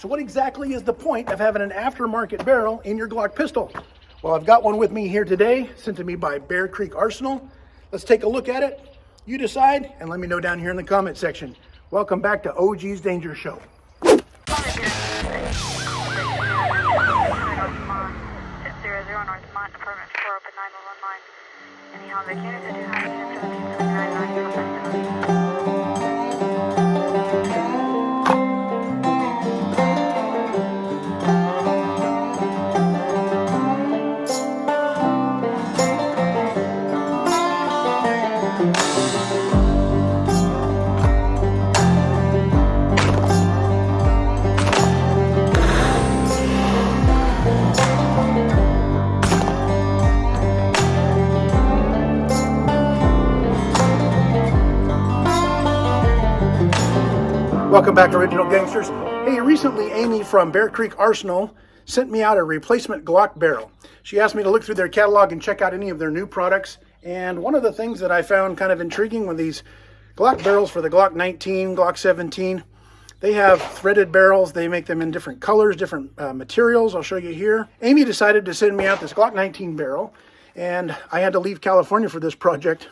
So what exactly is the point of having an aftermarket barrel in your Glock pistol? Well, I've got one with me here today, sent to me by Bear Creek Arsenal. Let's take a look at it. You decide, and let me know down here in the comment section. Welcome back to OG's Danger Show. Welcome back, Original Gangsters. Hey, recently Amy from Bear Creek Arsenal sent me out a replacement Glock barrel. She asked me to look through their catalog and check out any of their new products. And one of the things that I found kind of intriguing with these Glock barrels for the Glock 19, Glock 17, they have threaded barrels. They make them in different colors, different materials. I'll show you here. Amy decided to send me out this Glock 19 barrel, and I had to leave California for this project.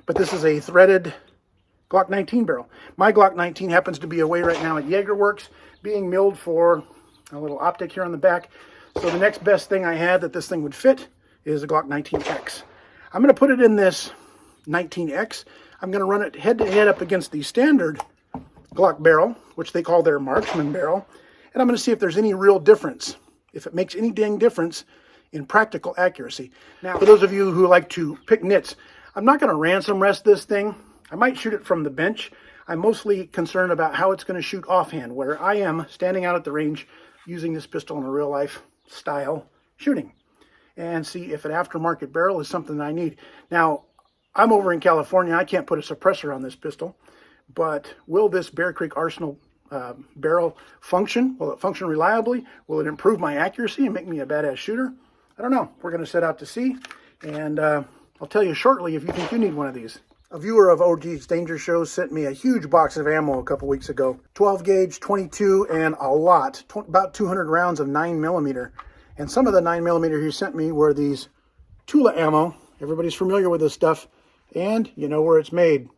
But this is a threaded Glock 19 barrel. My Glock 19 happens to be away right now at Jaeger Works, being milled for a little optic here on the back. So the next best thing I had that this thing would fit is a Glock 19X. I'm going to put it in this 19X. I'm going to run it head to head up against the standard Glock barrel, which they call their marksman barrel. And I'm going to see if there's any real difference, if it makes any dang difference in practical accuracy. Now, for those of you who like to pick nits, I'm not going to ransom rest this thing. I might shoot it from the bench. I'm mostly concerned about how it's going to shoot offhand, where I am standing out at the range using this pistol in a real life style shooting, and see if an aftermarket barrel is something that I need. Now, I'm over in California. I can't put a suppressor on this pistol, but will this Bear Creek Arsenal barrel function? Will it function reliably? Will it improve my accuracy and make me a badass shooter? I don't know. We're going to set out to see, and I'll tell you shortly if you think you need one of these. A viewer of OG's Danger Show sent me a huge box of ammo a couple weeks ago. 12 gauge, 22, and a lot. About 200 rounds of 9mm. And some of the 9mm he sent me were these Tula ammo. Everybody's familiar with this stuff. And you know where it's made.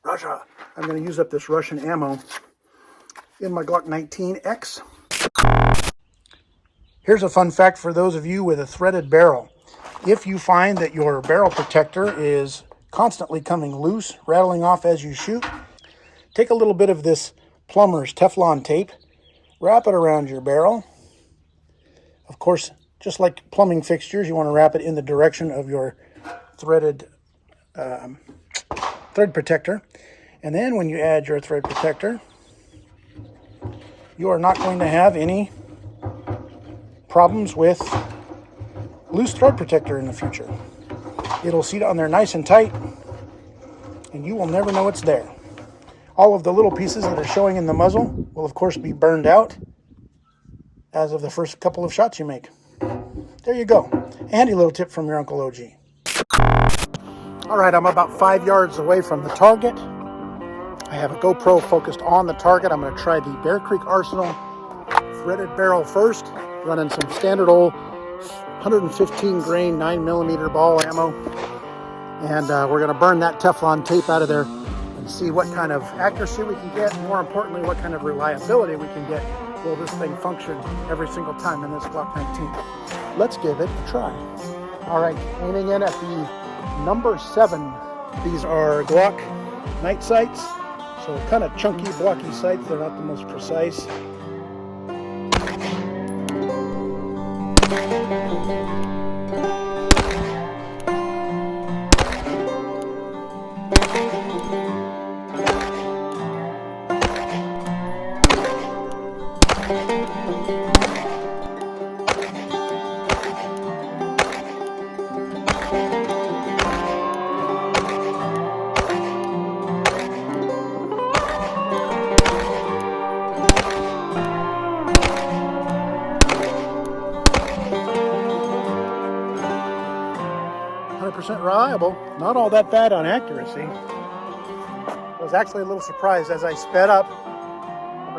Russia. I'm going to use up this Russian ammo in my Glock 19X. Here's a fun fact for those of you with a threaded barrel. If you find that your barrel protector is constantly coming loose, rattling off as you shoot, take a little bit of this plumber's Teflon tape, wrap it around your barrel. Of course, just like plumbing fixtures, you want to wrap it in the direction of your threaded thread protector. And then when you add your thread protector, you are not going to have any problems with loose thread protector in the future. It'll seat on there nice and tight, and you will never know it's there. All of the little pieces that are showing in the muzzle will, of course, be burned out as of the first couple of shots you make. There you go. A handy little tip from your Uncle OG. All right, I'm about 5 yards away from the target. I have a GoPro focused on the target. I'm going to try the Bear Creek Arsenal threaded barrel first, running some standard old 115 grain 9mm ball ammo, and we're going to burn that Teflon tape out of there and see what kind of accuracy we can get, and more importantly, what kind of reliability we can get. Will this thing function every single time in this Glock 19? Let's give it a try. All right, aiming in at the number 7. These are Glock night sights, so kind of chunky, blocky sights. They're not the most precise. 100% reliable. Not all that bad on accuracy. I was actually a little surprised as I sped up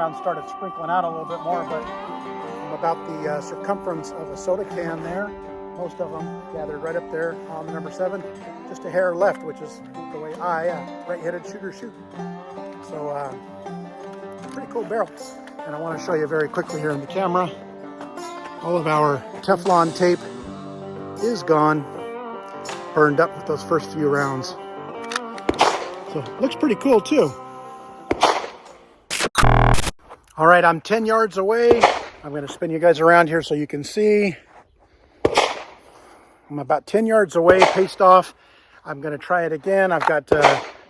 rounds started sprinkling out a little bit more, but I'm about the circumference of a soda can there. Most of them gathered right up there on the number 7, just a hair left, which is the way I, right-handed shooter, shoot. So, pretty cool barrel. And I want to show you very quickly here in the camera, all of our Teflon tape is gone, burned up with those first few rounds. So, looks pretty cool too. All right, I'm 10 yards away. I'm going to spin you guys around here so you can see. I'm about 10 yards away, paced off. I'm going to try it again. I've got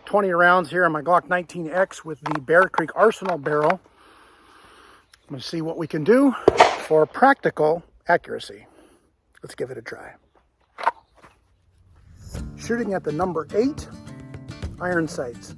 20 rounds here on my Glock 19X with the Bear Creek Arsenal barrel. I'm going to see what we can do for practical accuracy. Let's give it a try. Shooting at the number 8 iron sights.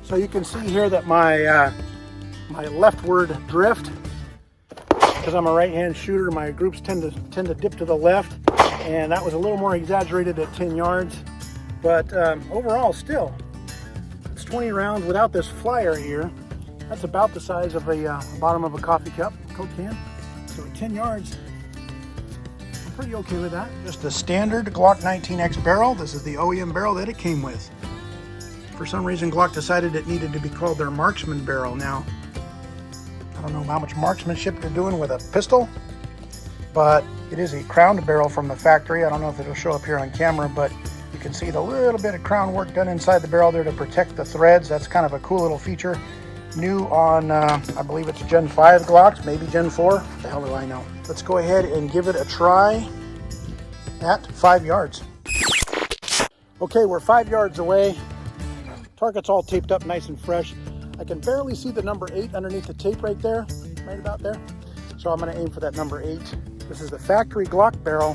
So you can see here that my my leftward drift, because I'm a right-hand shooter, my groups tend to dip to the left, and that was a little more exaggerated at 10 yards. But overall, still, it's 20 rounds without this flyer here. That's about the size of a bottom of a coffee cup, Coke can. So at 10 yards, I'm pretty okay with that. Just a standard Glock 19X barrel. This is the OEM barrel that it came with. For some reason, Glock decided it needed to be called their marksman barrel. Now, I don't know how much marksmanship you're doing with a pistol, but it is a crowned barrel from the factory. I don't know if it'll show up here on camera, but you can see the little bit of crown work done inside the barrel there to protect the threads. That's kind of a cool little feature. New on, I believe it's Gen 5 Glocks, maybe Gen 4. What the hell do I know? Let's go ahead and give it a try at 5 yards. Okay, we're 5 yards away. Target's all taped up nice and fresh. I can barely see the number 8 underneath the tape right there, right about there. So I'm going to aim for that number 8. This is the factory Glock barrel.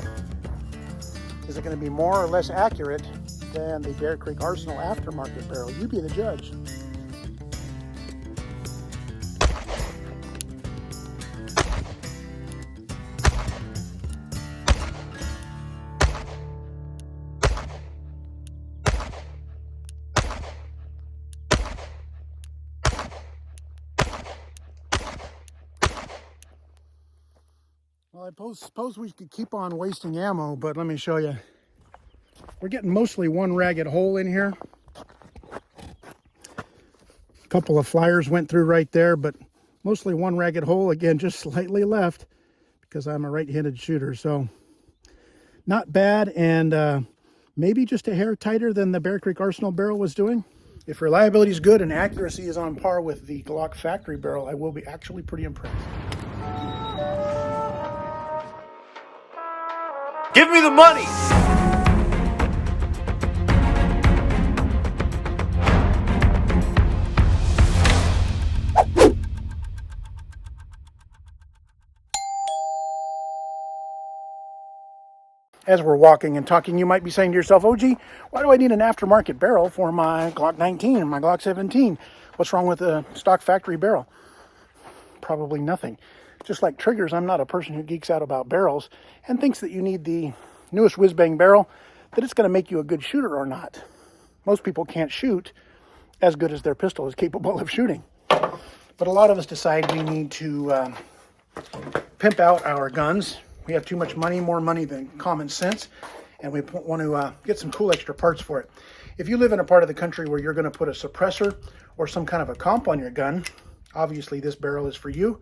Is it going to be more or less accurate than the Bear Creek Arsenal aftermarket barrel? You be the judge. Well, I suppose we could keep on wasting ammo, but let me show you. We're getting mostly one ragged hole in here. A couple of flyers went through right there, but mostly one ragged hole. Again, just slightly left because I'm a right-handed shooter. So not bad, and maybe just a hair tighter than the Bear Creek Arsenal barrel was doing. If reliability is good and accuracy is on par with the Glock factory barrel, I will be actually pretty impressed. Give me the money! As we're walking and talking, you might be saying to yourself, oh gee, why do I need an aftermarket barrel for my Glock 19 and my Glock 17? What's wrong with a stock factory barrel? Probably nothing. Just like triggers, I'm not a person who geeks out about barrels and thinks that you need the newest whiz-bang barrel, that it's going to make you a good shooter or not. Most people can't shoot as good as their pistol is capable of shooting. But a lot of us decide we need to pimp out our guns. We have too much money, more money than common sense, and we want to get some cool extra parts for it. If you live in a part of the country where you're going to put a suppressor or some kind of a comp on your gun, obviously this barrel is for you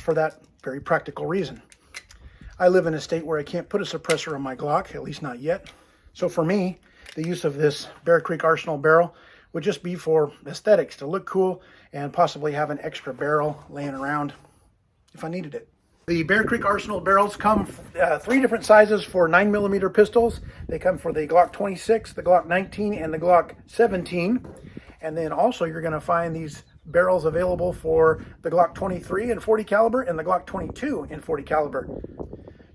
for that very practical reason. I live in a state where I can't put a suppressor on my Glock, at least not yet. So for me, the use of this Bear Creek Arsenal barrel would just be for aesthetics, to look cool and possibly have an extra barrel laying around if I needed it. The Bear Creek Arsenal barrels come 3 different sizes for 9mm pistols. They come for the Glock 26, the Glock 19, and the Glock 17. And then also you're going to find these barrels available for the Glock 23 and 40 caliber and the Glock 22 and 40 caliber.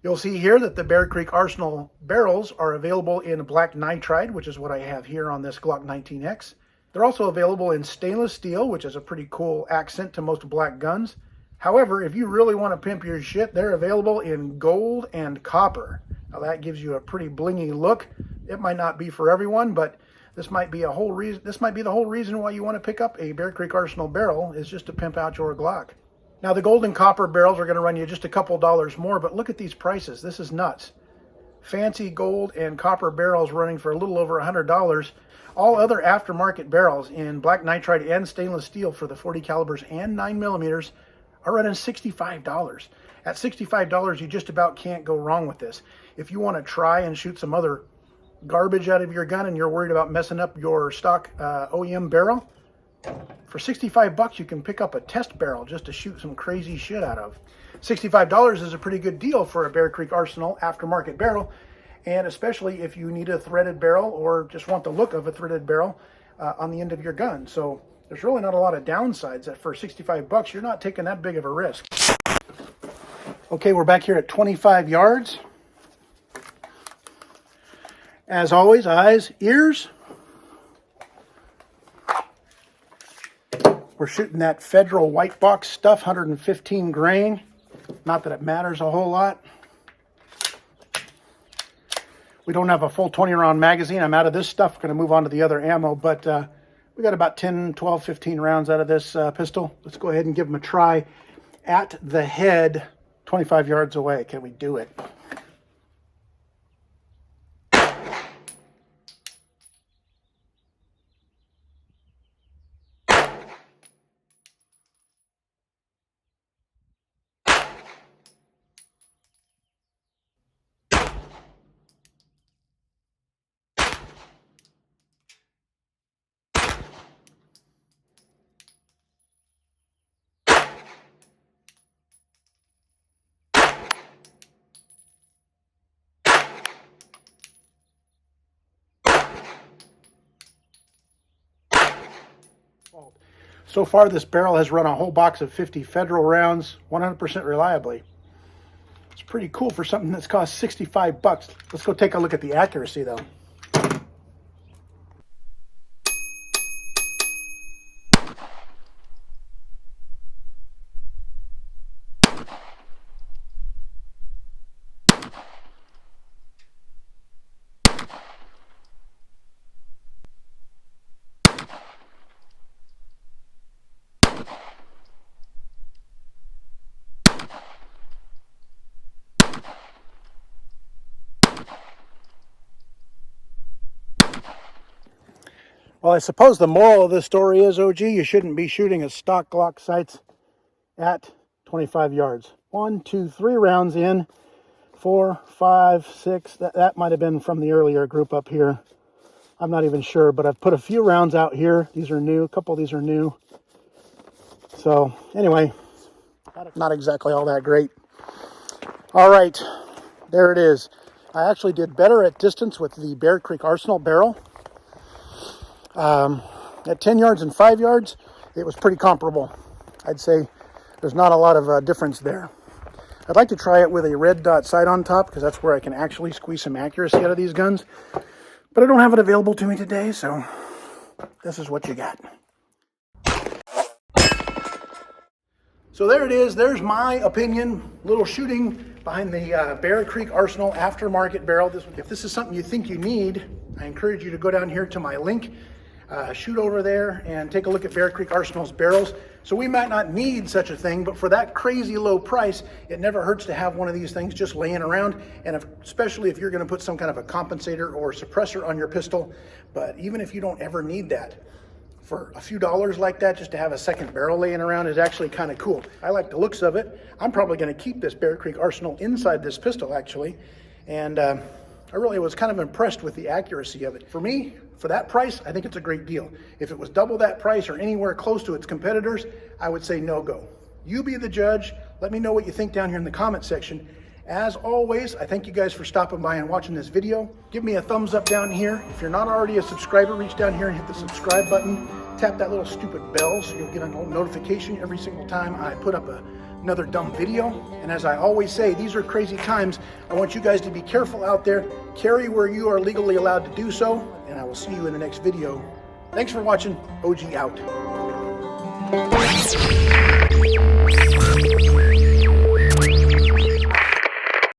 You'll see here that the Bear Creek Arsenal barrels are available in black nitride, which is what I have here on this Glock 19X. They're also available in stainless steel, which is a pretty cool accent to most black guns. However, if you really want to pimp your shit, they're available in gold and copper. Now that gives you a pretty blingy look. It might not be for everyone, but this might be the whole reason why you want to pick up a Bear Creek Arsenal barrel, is just to pimp out your Glock. Now the gold and copper barrels are going to run you just a couple dollars more, but look at these prices. This is nuts. Fancy gold and copper barrels running for a little over $100. All other aftermarket barrels in black nitride and stainless steel for the 40 calibers and 9mm are running $65. At $65, you just about can't go wrong with this. If you want to try and shoot some other garbage out of your gun and you're worried about messing up your stock OEM barrel, for $65 you can pick up a test barrel just to shoot some crazy shit out of. $65 is a pretty good deal for a Bear Creek Arsenal aftermarket barrel, and especially if you need a threaded barrel or just want the look of a threaded barrel on the end of your gun. So there's really not a lot of downsides. That for $65 you're not taking that big of a risk. Okay, we're back here at 25 yards. As always, eyes, ears. We're shooting that Federal white box stuff, 115 grain. Not that it matters a whole lot. We don't have a full 20-round magazine. I'm out of this stuff. We're going to move on to the other ammo, but we got about 10, 12, 15 rounds out of this pistol. Let's go ahead and give them a try at the head, 25 yards away. Can we do it? So far, this barrel has run a whole box of 50 Federal rounds 100% reliably. It's pretty cool for something that's cost $65. Let's go take a look at the accuracy, though. Well, I suppose the moral of this story is, OG, you shouldn't be shooting a stock Glock sights at 25 yards. 1, 2, 3 rounds in, 4, 5, 6. That might have been from the earlier group up here. I'm not even sure, but I've put a few rounds out here. These are new. A couple of these are new. So anyway, not exactly all that great. All right, there it is. I actually did better at distance with the Bear Creek Arsenal barrel. At 10 yards and 5 yards, it was pretty comparable. I'd say there's not a lot of difference there. I'd like to try it with a red dot sight on top, because that's where I can actually squeeze some accuracy out of these guns. But I don't have it available to me today, so this is what you got. So there it is. There's my opinion. Little shooting behind the Bear Creek Arsenal aftermarket barrel. If this is something you think you need, I encourage you to go down here to my link. Shoot over there and take a look at Bear Creek Arsenal's barrels. So we might not need such a thing, but for that crazy low price, it never hurts to have one of these things just laying around, and especially if you're going to put some kind of a compensator or suppressor on your pistol. But even if you don't ever need that, for a few dollars like that, just to have a second barrel laying around is actually kind of cool. I like the looks of it. I'm probably going to keep this Bear Creek Arsenal inside this pistol, actually, and I really was kind of impressed with the accuracy of it. For me, for that price, I think it's a great deal. If it was double that price or anywhere close to its competitors, I would say no go. You be the judge. Let me know what you think down here in the comment section. As always, I thank you guys for stopping by and watching this video. Give me a thumbs up down here. If you're not already a subscriber, reach down here and hit the subscribe button. tap that little stupid bell so you'll get a notification every single time I put up another dumb video. And as I always say, these are crazy times. I want you guys to be careful out there. Carry where you are legally allowed to do so, and I will see you in the next video. Thanks for watching. OG out.